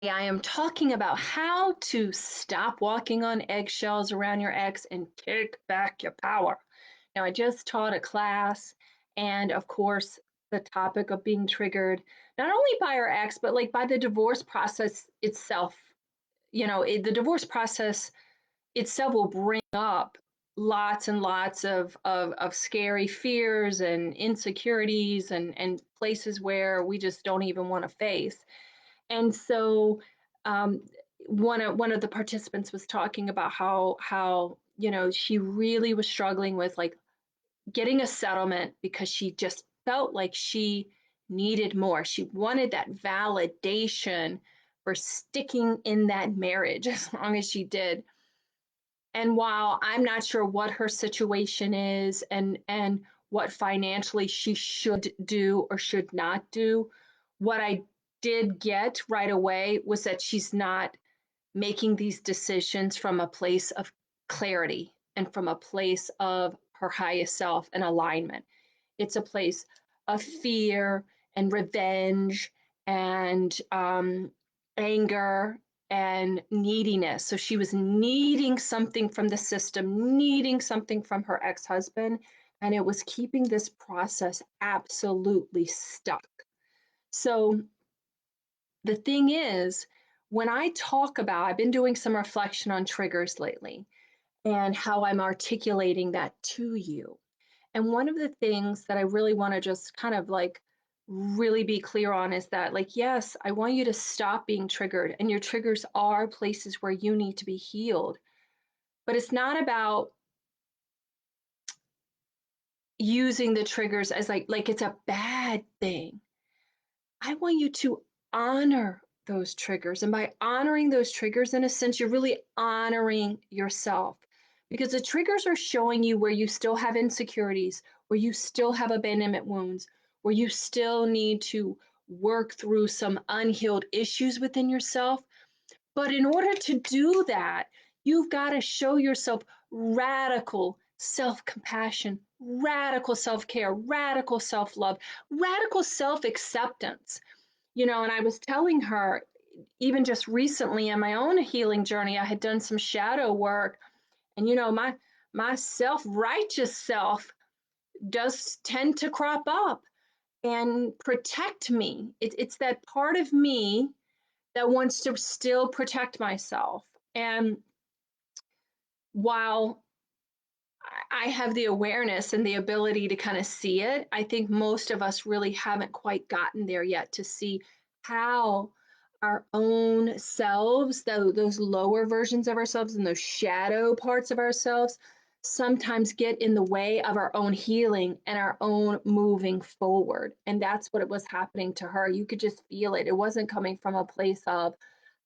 I am talking about how to stop walking on eggshells around your ex and take back your power. Now, I just taught a class, and of course, the topic of being triggered not only by our ex, but like by the divorce process itself. The divorce process itself will bring up lots and lots of scary fears and insecurities and places where we just don't even want to face. And so um, one of the participants was talking about how she really was struggling with like getting a settlement because she just felt like she needed more. She wanted that validation for sticking in that marriage as long as she did. And while I'm not sure what her situation is and what financially she should do or should not do, what I did get right away was that she's not making these decisions from a place of clarity and from a place of her highest self and alignment. It's a place of fear and revenge and anger and neediness. So she was needing something from the system, needing something from her ex husband, and it was keeping this process absolutely stuck. So the thing is, when I talk about, I've been doing some reflection on triggers lately and how I'm articulating that to you. And one of the things that I really want to just kind of like really be clear on is that, like, yes, I want you to stop being triggered, and your triggers are places where you need to be healed. But it's not about using the triggers as like it's a bad thing. I want you to honor those triggers. And by honoring those triggers, in a sense, you're really honoring yourself because the triggers are showing you where you still have insecurities, where you still have abandonment wounds, where you still need to work through some unhealed issues within yourself. But in order to do that, you've got to show yourself radical self compassion, radical self care, radical self love, radical self acceptance. And I was telling her, even just recently in my own healing journey, I had done some shadow work. And, my self righteous self does tend to crop up and protect me. It's that part of me that wants to still protect myself. And while I have the awareness and the ability to kind of see it, I think most of us really haven't quite gotten there yet to see how our own selves, those lower versions of ourselves and those shadow parts of ourselves, sometimes get in the way of our own healing and our own moving forward. And that's what it was happening to her. You could just feel it. It wasn't coming from a place of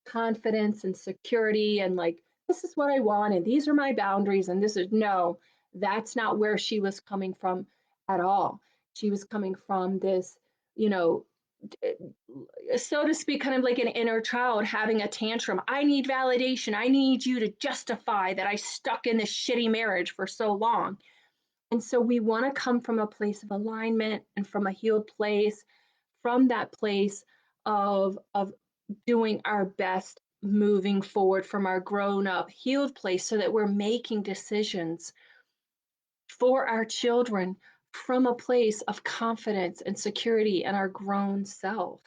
confidence and security and like, this is what I want and these are my boundaries and this is no, that's not where she was coming from at all. She was coming from this, you know, so to speak, kind of like an inner child having a tantrum. I need validation. I need you to justify that I stuck in this shitty marriage for so long. And so we want to come from a place of alignment and from a healed place, from that place of doing our best moving forward from our grown up healed place so that we're making decisions for our children from a place of confidence and security in our grown self.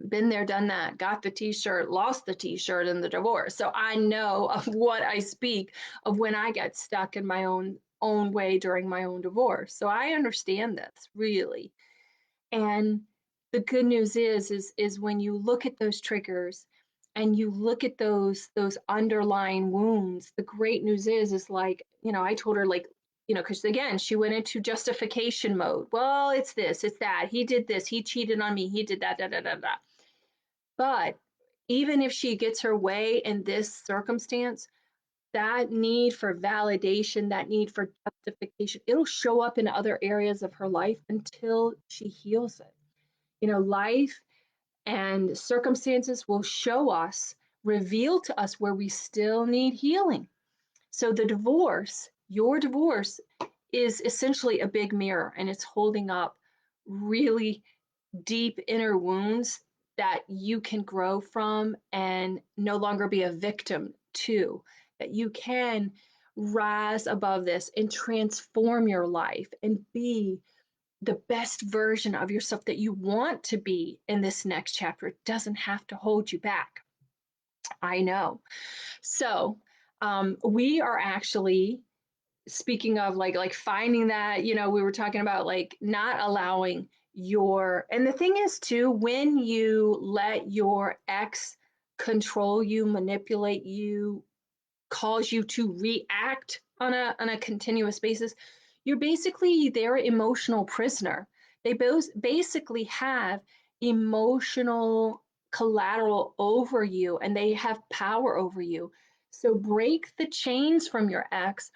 Been there, done that, got the t-shirt, lost the t-shirt in the divorce. So I know of what I speak of when I get stuck in my own way during my own divorce. So I understand this really. And the good news is when you look at those triggers and you look at those underlying wounds, the great news is like, I told her like, because again, she went into justification mode. Well, it's this, it's that. He did this, he cheated on me, he did that, da da da da. But even if she gets her way in this circumstance, that need for validation, that need for justification, it'll show up in other areas of her life until she heals it. Life and circumstances will show us, reveal to us where we still need healing. So the divorce, your divorce, is essentially a big mirror and it's holding up really deep inner wounds that you can grow from and no longer be a victim to, that you can rise above this and transform your life and be the best version of yourself that you want to be in this next chapter. It doesn't have to hold you back. I know. So, we are actually, speaking of like finding that, we were talking about like not allowing your, and the thing is too, when you let your ex control you, manipulate you, cause you to react on a continuous basis, you're basically their emotional prisoner. They both basically have emotional collateral over you and they have power over you. So break the chains from your ex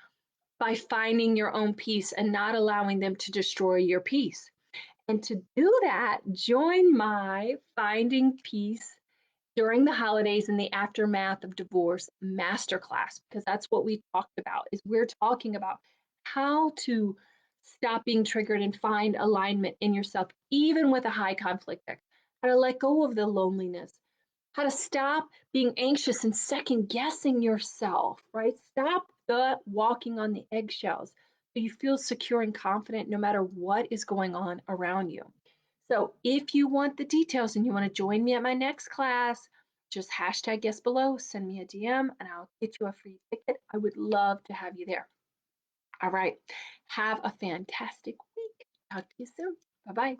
by finding your own peace and not allowing them to destroy your peace. And to do that, join my Finding Peace During the Holidays and the Aftermath of Divorce masterclass, because that's what we talked about. Is we're talking about how to stop being triggered and find alignment in yourself even with a high conflict ex, how to let go of the loneliness, how to stop being anxious and second guessing yourself, right? Stop the walking on the eggshells so you feel secure and confident no matter what is going on around you. So if you want the details and you want to join me at my next class, just hashtag guess below, send me a DM, and I'll get you a free ticket. I would love to have you there. All right. Have a fantastic week. Talk to you soon. Bye bye.